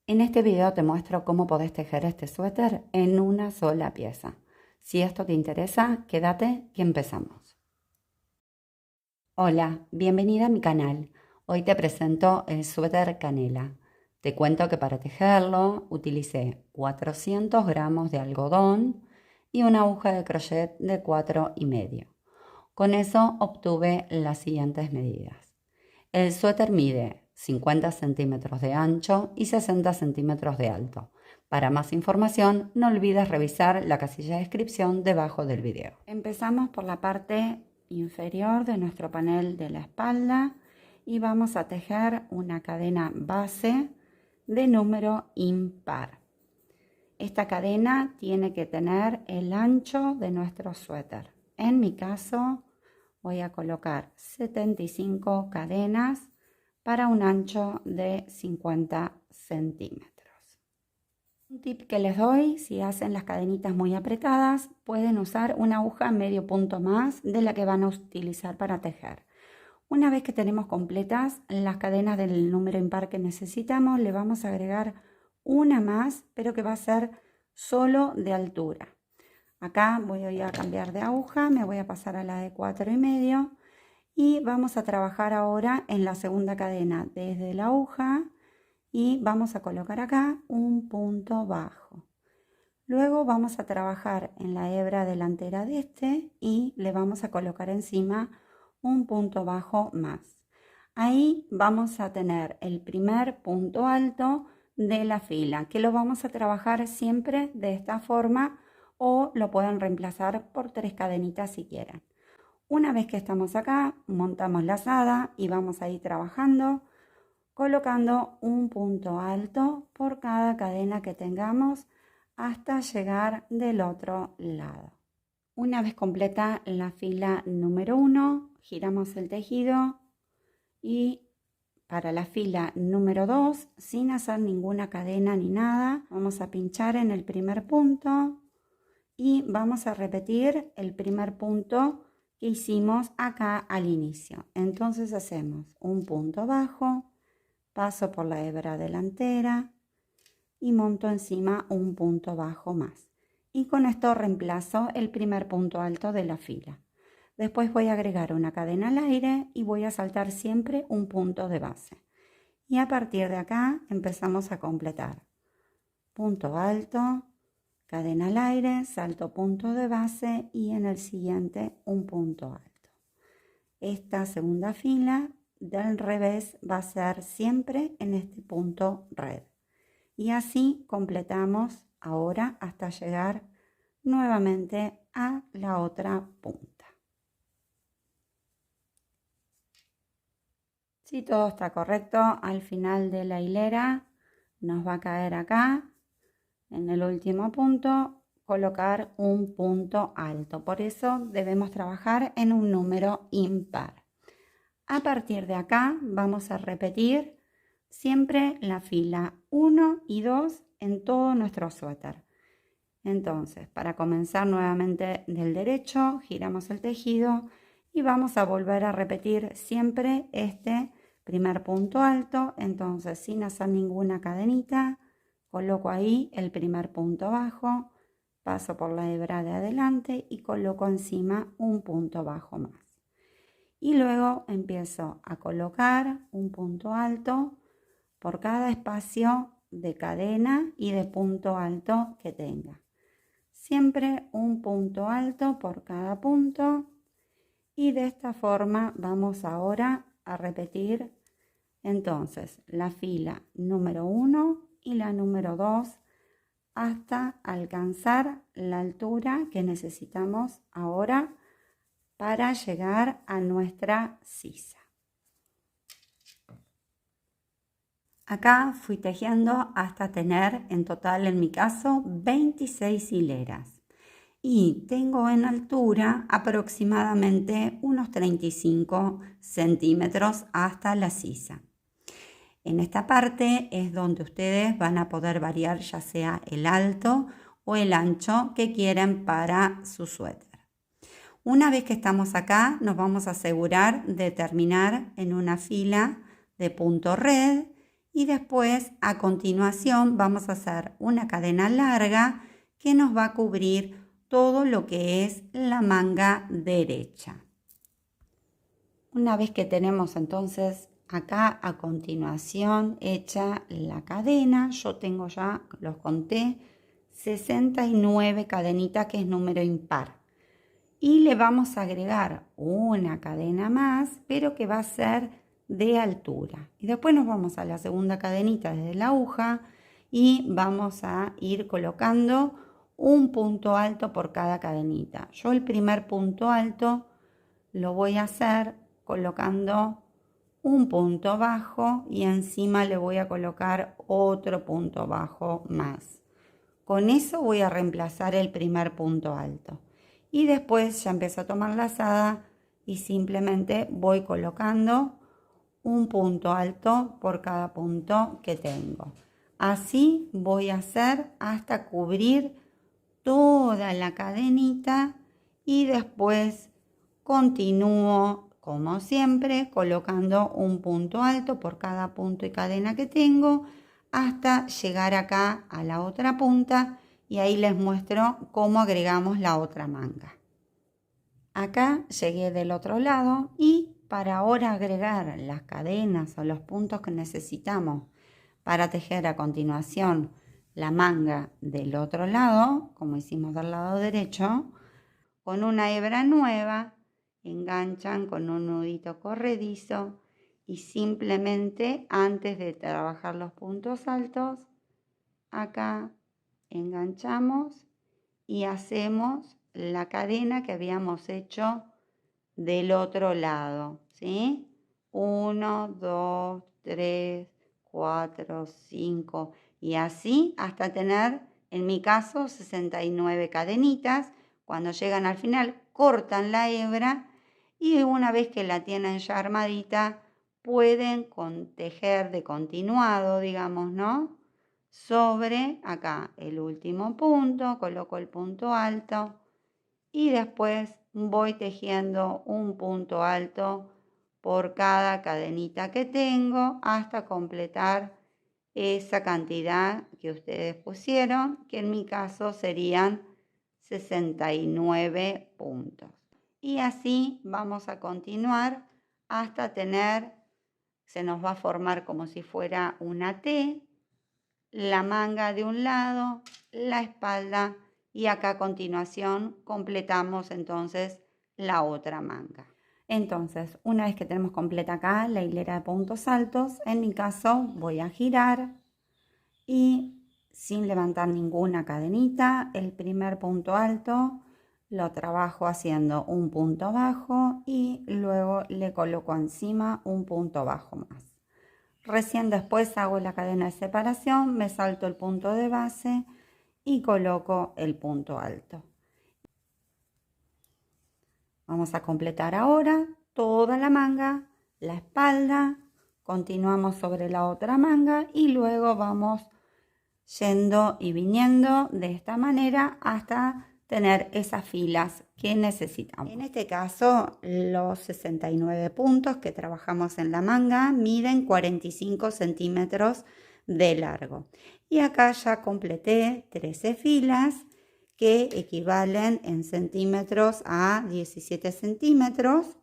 En este video te muestro cómo podés tejer este suéter en una sola pieza. Si esto te interesa, quédate y empezamos. Hola, bienvenida a mi canal. Hoy te presento el suéter canela. Te cuento que para tejerlo utilicé 400 gramos de algodón y una aguja de crochet de 4,5. Con eso obtuve las siguientes medidas. El suéter mide 50 centímetros de ancho y 60 centímetros de alto. Para más información, no olvides revisar la casilla de descripción debajo del video. Empezamos por la parte inferior de nuestro panel de la espalda y vamos a tejer una cadena base de número impar. Esta cadena tiene que tener el ancho de nuestro suéter. En mi caso, voy a colocar 75 cadenas para un ancho de 50 centímetros. Un tip que les doy: si hacen las cadenitas muy apretadas, pueden usar una aguja medio punto más de la que van a utilizar para tejer. Una vez que tenemos completas las cadenas del número impar que necesitamos, le vamos a agregar una más, pero que va a ser solo de altura. Acá voy a cambiar de aguja, me voy a pasar a la de 4,5 y vamos a trabajar ahora en la segunda cadena desde la aguja y vamos a colocar acá un punto bajo. Luego vamos a trabajar en la hebra delantera de este y le vamos a colocar encima un punto bajo más. Ahí vamos a tener el primer punto alto de la fila, que lo vamos a trabajar siempre de esta forma, o lo pueden reemplazar por 3 cadenitas si quieren. Una vez que estamos acá, montamos la lazada y vamos a ir trabajando colocando un punto alto por cada cadena que tengamos hasta llegar del otro lado. Una vez completa la fila número 1, giramos el tejido y para la fila número 2, sin hacer ninguna cadena ni nada, vamos a pinchar en el primer punto y vamos a repetir el primer punto que hicimos acá al inicio. Entonces hacemos un punto bajo, paso por la hebra delantera y monto encima un punto bajo más. Y con esto reemplazo el primer punto alto de la fila. Después voy a agregar una cadena al aire y voy a saltar siempre un punto de base. Y a partir de acá empezamos a completar. Punto alto, cadena al aire, salto punto de base y en el siguiente un punto alto. Esta segunda fila del revés va a ser siempre en este punto red. Y así completamos ahora hasta llegar nuevamente a la otra punta. Si todo está correcto, al final de la hilera nos va a caer acá, en el último punto, colocar un punto alto. Por eso debemos trabajar en un número impar. A partir de acá vamos a repetir siempre la fila 1 y 2 en todo nuestro suéter. Entonces, para comenzar nuevamente del derecho, giramos el tejido y vamos a volver a repetir siempre este primer punto alto. Entonces, sin hacer ninguna cadenita, coloco ahí el primer punto bajo, paso por la hebra de adelante y coloco encima un punto bajo más. Y luego empiezo a colocar un punto alto por cada espacio de cadena y de punto alto que tenga. Siempre un punto alto por cada punto y de esta forma vamos ahora a repetir entonces la fila número 1 y la número 2 hasta alcanzar la altura que necesitamos ahora para llegar a nuestra sisa. Acá fui tejiendo hasta tener en total, en mi caso, 26 hileras y tengo en altura aproximadamente unos 35 centímetros hasta la sisa. En esta parte es donde ustedes van a poder variar ya sea el alto o el ancho que quieren para su suéter. Una vez que estamos acá, nos vamos a asegurar de terminar en una fila de punto red Y después, a continuación, vamos a hacer una cadena larga que nos va a cubrir todo lo que es la manga derecha. Una vez que tenemos entonces acá a continuación hecha la cadena, yo tengo ya, los conté, 69 cadenitas, que es número impar. Y le vamos a agregar una cadena más, pero que va a ser de altura. Y después nos vamos a la segunda cadenita desde la aguja y vamos a ir colocando un punto alto por cada cadenita. Yo el primer punto alto lo voy a hacer colocando un punto bajo y encima le voy a colocar otro punto bajo más. Con eso voy a reemplazar el primer punto alto. Y después ya empiezo a tomar lazada y simplemente voy colocando un punto alto por cada punto que tengo. Así voy a hacer hasta cubrir toda la cadenita y después continúo como siempre colocando un punto alto por cada punto y cadena que tengo hasta llegar acá a la otra punta y ahí les muestro cómo agregamos la otra manga. Acá llegué del otro lado y para ahora agregar las cadenas o los puntos que necesitamos para tejer a continuación la manga del otro lado, como hicimos del lado derecho, con una hebra nueva enganchan con un nudito corredizo y simplemente antes de trabajar los puntos altos, acá enganchamos y hacemos la cadena que habíamos hecho del otro lado, ¿sí? 1, 2, 3, 4, 5 y así hasta tener, en mi caso, 69 cadenitas. Cuando llegan al final, cortan la hebra y una vez que la tienen ya armadita, pueden tejer de continuado, digamos, ¿no? Sobre acá el último punto, coloco el punto alto y después voy tejiendo un punto alto por cada cadenita que tengo hasta completar esa cantidad que ustedes pusieron, que en mi caso serían 69 puntos. Y así vamos a continuar hasta tener, se nos va a formar como si fuera una T, la manga de un lado, la espalda y acá a continuación completamos entonces la otra manga. Entonces, una vez que tenemos completa acá la hilera de puntos altos, en mi caso voy a girar y sin levantar ninguna cadenita, el primer punto alto lo trabajo haciendo un punto bajo y luego le coloco encima un punto bajo más. Recién después hago la cadena de separación, me salto el punto de base y coloco el punto alto. Vamos a completar ahora toda la manga, la espalda, continuamos sobre la otra manga y luego vamos yendo y viniendo de esta manera hasta tener esas filas que necesitamos. En este caso, los 69 puntos que trabajamos en la manga miden 45 centímetros de largo. Y acá ya completé 13 filas que equivalen en centímetros a 17 centímetros.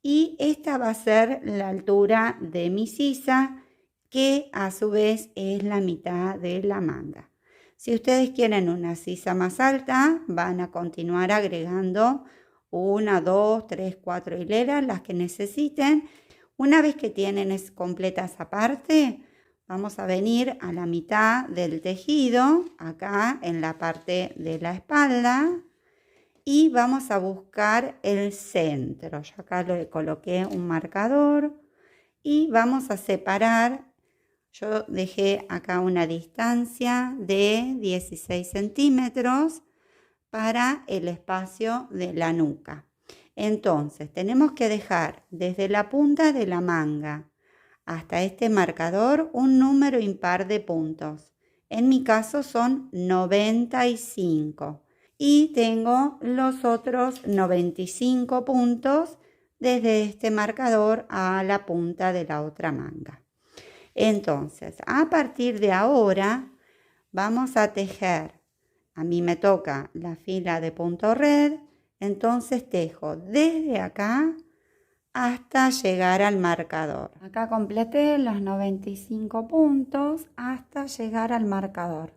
Y esta va a ser la altura de mi sisa, que a su vez es la mitad de la manga. Si ustedes quieren una sisa más alta, van a continuar agregando 1, 2, 3, 4 hileras, las que necesiten. Una vez que tienen completa esa parte, vamos a venir a la mitad del tejido, acá en la parte de la espalda, y vamos a buscar el centro. Yo acá le coloqué un marcador y vamos a separar. Yo dejé acá una distancia de 16 centímetros para el espacio de la nuca. Entonces, tenemos que dejar desde la punta de la manga hasta este marcador un número impar de puntos. En mi caso son 95. Y tengo los otros 95 puntos desde este marcador a la punta de la otra manga. Entonces, a partir de ahora vamos a tejer. A mí me toca la fila de punto red, entonces tejo desde acá hasta llegar al marcador. Acá completé los 95 puntos hasta llegar al marcador.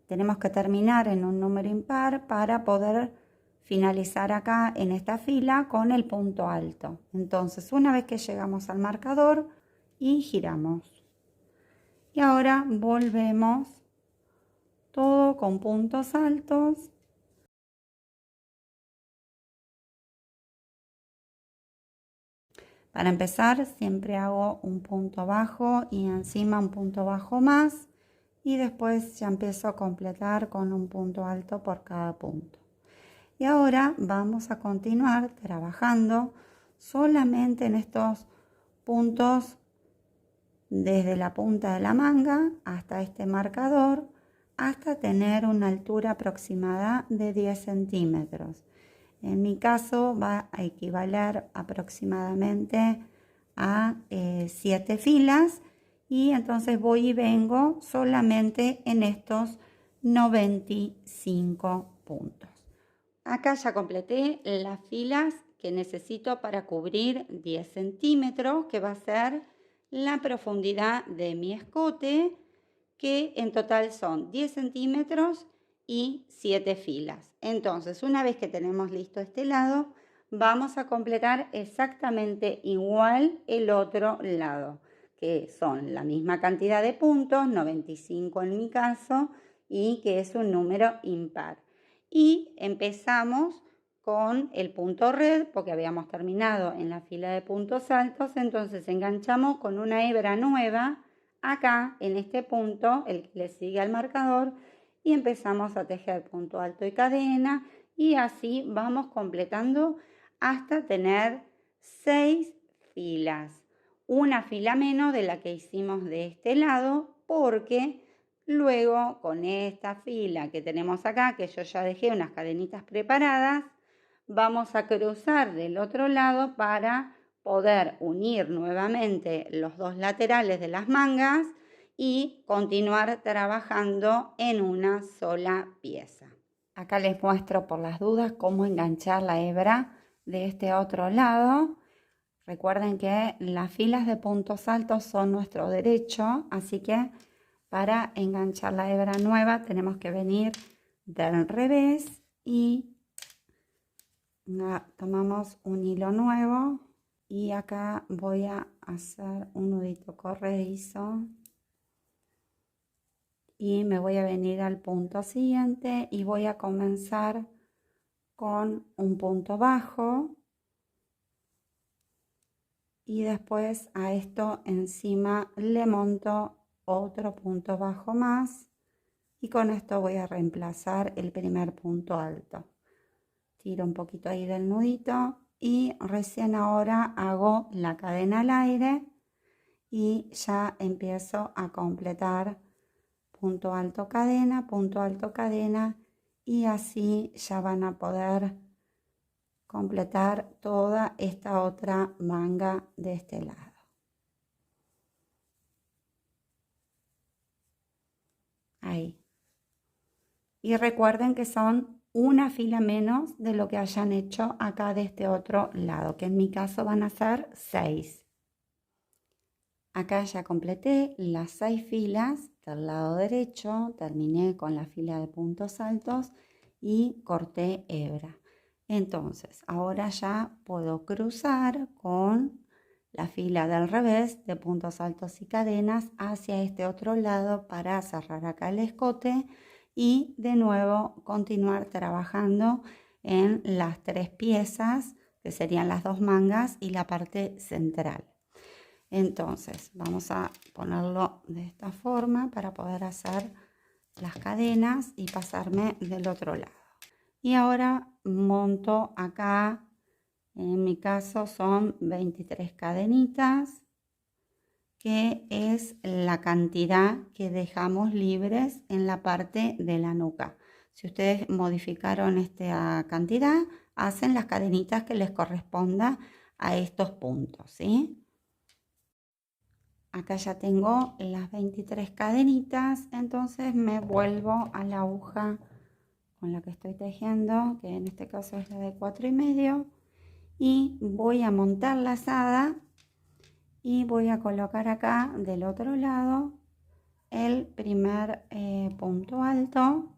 Tenemos que terminar en un número impar para poder finalizar acá en esta fila con el punto alto. Entonces, una vez que llegamos al marcador y giramos. Y ahora volvemos todo con puntos altos. Para empezar, siempre hago un punto bajo y encima un punto bajo más. Y después ya empiezo a completar con un punto alto por cada punto. Y ahora vamos a continuar trabajando solamente en estos puntos desde la punta de la manga hasta este marcador, hasta tener una altura aproximada de 10 centímetros. En mi caso va a equivaler aproximadamente a 7 filas, y entonces voy y vengo solamente en estos 95 puntos. Acá ya completé las filas que necesito para cubrir 10 centímetros, que va a ser la profundidad de mi escote, que en total son 10 centímetros y 7 filas. Entonces, una vez que tenemos listo este lado, vamos a completar exactamente igual el otro lado, que son la misma cantidad de puntos, 95 en mi caso, y que es un número impar. Y empezamos con el punto red, porque habíamos terminado en la fila de puntos altos, entonces enganchamos con una hebra nueva acá en este punto, el que le sigue al marcador, y empezamos a tejer punto alto y cadena, y así vamos completando hasta tener 6 filas. Una fila menos de la que hicimos de este lado, porque luego con esta fila que tenemos acá, que yo ya dejé unas cadenitas preparadas, vamos a cruzar del otro lado para poder unir nuevamente los dos laterales de las mangas y continuar trabajando en una sola pieza. Acá les muestro por las dudas cómo enganchar la hebra de este otro lado. Recuerden que las filas de puntos altos son nuestro derecho, así que para enganchar la hebra nueva tenemos que venir del revés y tomamos un hilo nuevo, y acá voy a hacer un nudito corredizo y me voy a venir al punto siguiente y voy a comenzar con un punto bajo, y después a esto encima le monto otro punto bajo más, y con esto voy a reemplazar el primer punto alto. Tiro un poquito ahí del nudito y recién ahora hago la cadena al aire y ya empiezo a completar punto alto cadena, y así ya van a poder completar toda esta otra manga de este lado. Ahí. Y recuerden que son una fila menos de lo que hayan hecho acá de este otro lado, que en mi caso van a ser 6. Acá ya completé las 6 filas del lado derecho, terminé con la fila de puntos altos y corté hebra. Entonces, ahora ya puedo cruzar con la fila del revés de puntos altos y cadenas hacia este otro lado para cerrar acá el escote y de nuevo continuar trabajando en las 3 piezas, que serían las 2 mangas y la parte central. Entonces vamos a ponerlo de esta forma para poder hacer las cadenas y pasarme del otro lado. Y ahora monto acá, en mi caso son 23 cadenitas, que es la cantidad que dejamos libres en la parte de la nuca. Si ustedes modificaron esta cantidad, hacen las cadenitas que les corresponda a estos puntos, ¿sí? acá ya tengo las 23 cadenitas, entonces me vuelvo a la aguja con la que estoy tejiendo, que en este caso es la de 4,5, y voy a montar la lazada y voy a colocar acá del otro lado el primer punto alto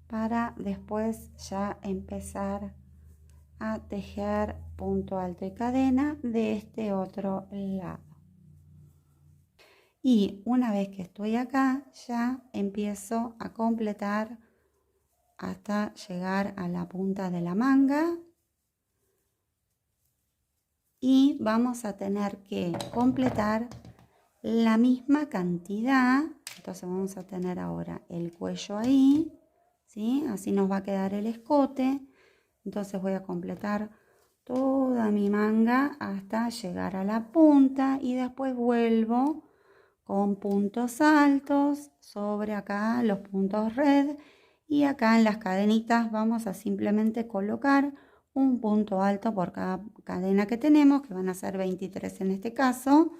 para después ya empezar a tejer punto alto y cadena de este otro lado. Y una vez que estoy acá ya empiezo a completar hasta llegar a la punta de la manga, y vamos a tener que completar la misma cantidad. Entonces vamos a tener ahora el cuello ahí, ¿sí? Así nos va a quedar el escote. Entonces voy a completar toda mi manga hasta llegar a la punta y después vuelvo con puntos altos sobre acá los puntos red, y acá en las cadenitas vamos a simplemente colocar un punto alto por cada cadena que tenemos, que van a ser 23 en este caso,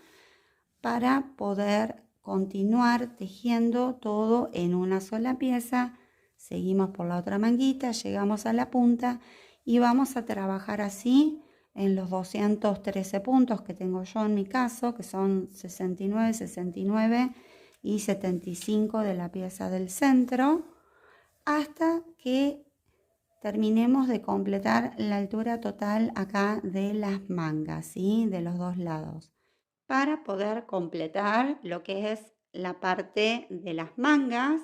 para poder continuar tejiendo todo en una sola pieza. Seguimos por la otra manguita, llegamos a la punta y vamos a trabajar así en los 213 puntos que tengo yo en mi caso, que son 69, 69 y 75 de la pieza del centro, hasta que terminemos de completar la altura total acá de las mangas, ¿sí? De los dos lados. Para poder completar lo que es la parte de las mangas,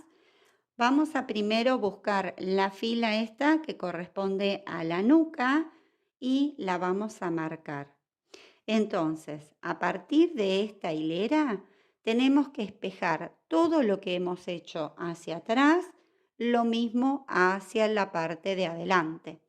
vamos a primero buscar la fila esta que corresponde a la nuca y la vamos a marcar. Entonces, a partir de esta hilera, tenemos que espejar todo lo que hemos hecho hacia atrás, lo mismo hacia la parte de adelante.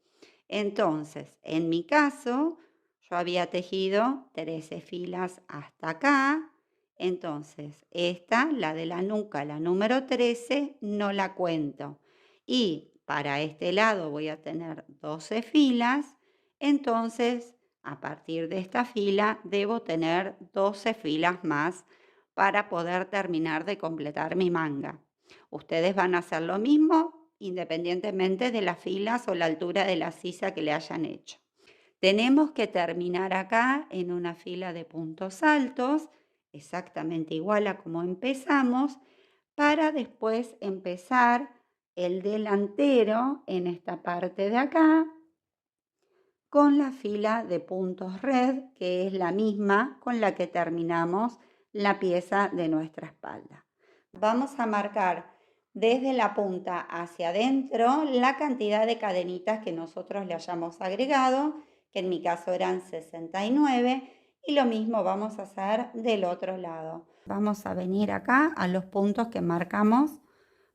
Entonces, en mi caso, yo había tejido 13 filas hasta acá. Entonces, esta, la de la nuca, la número 13, no la cuento. Y para este lado voy a tener 12 filas. Entonces, a partir de esta fila, debo tener 12 filas más para poder terminar de completar mi manga. Ustedes van a hacer lo mismo independientemente de las filas o la altura de la sisa que le hayan hecho. Tenemos que terminar acá en una fila de puntos altos, exactamente igual a como empezamos, para después empezar el delantero en esta parte de acá con la fila de puntos red, que es la misma con la que terminamos la pieza de nuestra espalda. Vamos a marcar desde la punta hacia adentro la cantidad de cadenitas que nosotros le hayamos agregado, que en mi caso eran 69, y lo mismo vamos a hacer del otro lado. Vamos a venir acá a los puntos que marcamos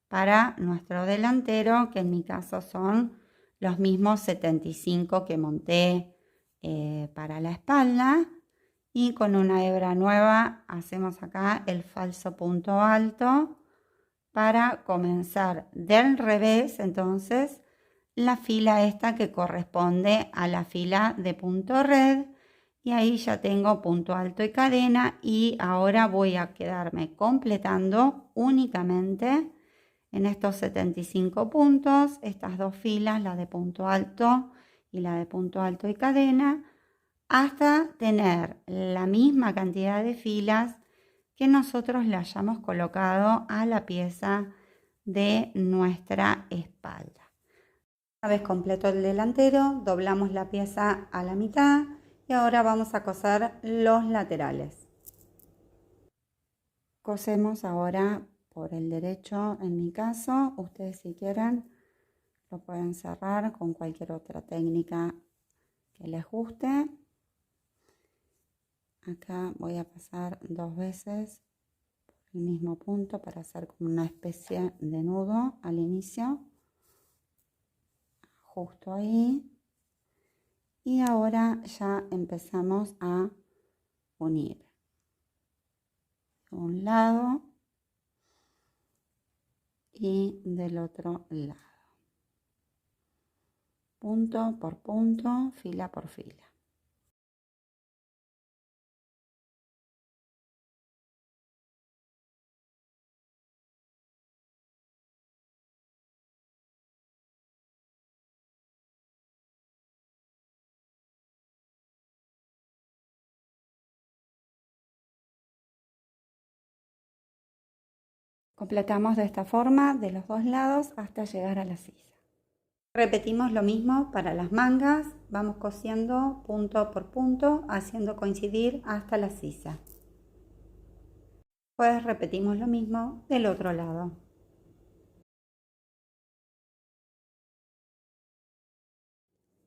para nuestro delantero, que en mi caso son los mismos 75 que monté para la espalda, y con una hebra nueva hacemos acá el falso punto alto para comenzar del revés. Entonces la fila esta que corresponde a la fila de punto red, y ahí ya tengo punto alto y cadena, y ahora voy a quedarme completando únicamente en estos 75 puntos, estas dos filas, la de punto alto y la de punto alto y cadena, hasta tener la misma cantidad de filas que nosotros le hayamos colocado a la pieza de nuestra espalda. Una vez completo el delantero, doblamos la pieza a la mitad y ahora vamos a coser los laterales. Cosemos ahora por el derecho en mi caso. Ustedes, si quieren, lo pueden cerrar con cualquier otra técnica que les guste. Acá voy a pasar 2 veces por el mismo punto para hacer como una especie de nudo al inicio, justo ahí, y ahora ya empezamos a unir de un lado y del otro lado, punto por punto, fila por fila. Completamos de esta forma de los dos lados hasta llegar a la sisa. Repetimos lo mismo para las mangas, vamos cosiendo punto por punto, haciendo coincidir hasta la sisa. Pues repetimos lo mismo del otro lado.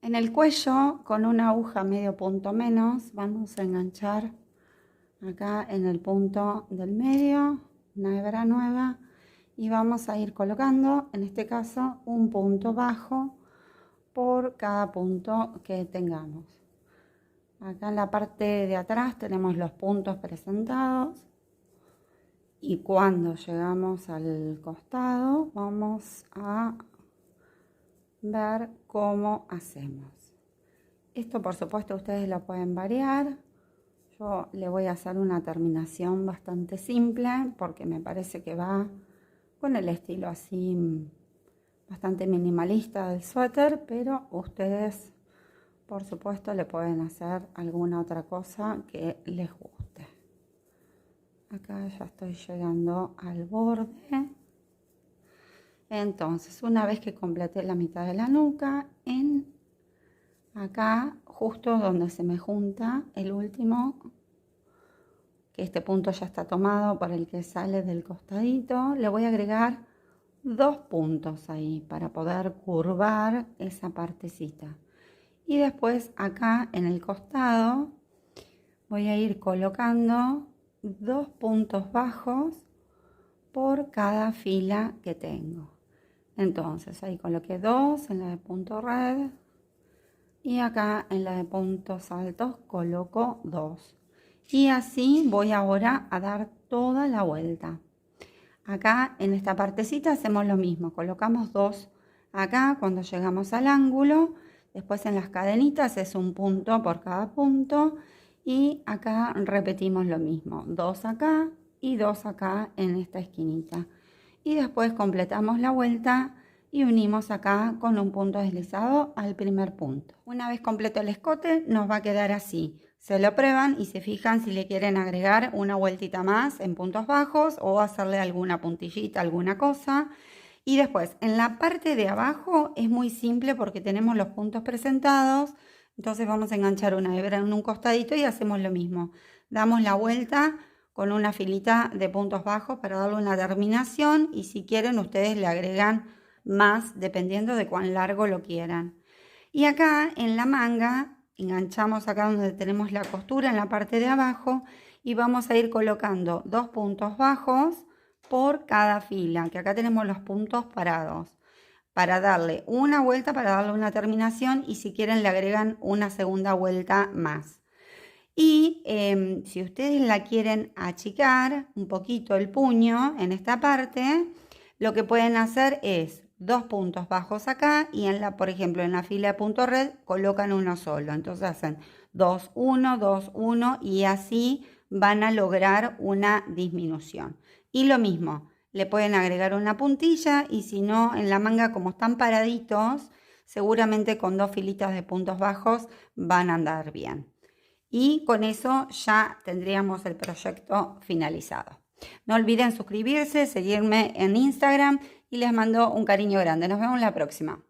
En el cuello, con una aguja medio punto menos, vamos a enganchar acá en el punto del medio, una hebra nueva, y vamos a ir colocando, en este caso, un punto bajo por cada punto que tengamos. Acá en la parte de atrás tenemos los puntos presentados, y cuando llegamos al costado vamos a ver cómo hacemos. Esto, por supuesto, ustedes lo pueden variar. Yo le voy a hacer una terminación bastante simple porque me parece que va con el estilo así bastante minimalista del suéter, pero ustedes, por supuesto, le pueden hacer alguna otra cosa que les guste. Acá ya estoy llegando al borde. Entonces, una vez que completé la mitad de la nuca, acá, justo donde se me junta el último, que este punto ya está tomado por el que sale del costadito, le voy a agregar 2 puntos ahí para poder curvar esa partecita. Y después acá en el costado voy a ir colocando 2 puntos bajos por cada fila que tengo. Entonces ahí coloqué 2 en la de punto red y acá en la de puntos altos coloco 2. Y así voy ahora a dar toda la vuelta. Acá en esta partecita hacemos lo mismo, colocamos 2 acá cuando llegamos al ángulo, después en las cadenitas es un punto por cada punto y acá repetimos lo mismo, 2 acá y 2 acá en esta esquinita. Y después completamos la vuelta y unimos acá con un punto deslizado al primer punto. Una vez completo el escote nos va a quedar así. Se lo prueban y se fijan si le quieren agregar una vueltita más en puntos bajos o hacerle alguna puntillita, alguna cosa. Y después en la parte de abajo es muy simple porque tenemos los puntos presentados. Entonces vamos a enganchar una hebra en un costadito y hacemos lo mismo. Damos la vuelta con una filita de puntos bajos para darle una terminación y si quieren ustedes le agregan más dependiendo de cuán largo lo quieran. Y acá en la manga enganchamos acá donde tenemos la costura en la parte de abajo y vamos a ir colocando 2 puntos bajos por cada fila, que acá tenemos los puntos parados, para darle una vuelta, para darle una terminación y si quieren le agregan una segunda vuelta más. Y si ustedes la quieren achicar un poquito el puño en esta parte, lo que pueden hacer es 2 puntos bajos acá y por ejemplo en la fila de punto red colocan uno solo. Entonces hacen 2, 1, 2, 1 y así van a lograr una disminución. Y lo mismo, le pueden agregar una puntilla y si no en la manga como están paraditos, seguramente con 2 filitas de puntos bajos van a andar bien. Y con eso ya tendríamos el proyecto finalizado. No olviden suscribirse, seguirme en Instagram y les mando un cariño grande. Nos vemos la próxima.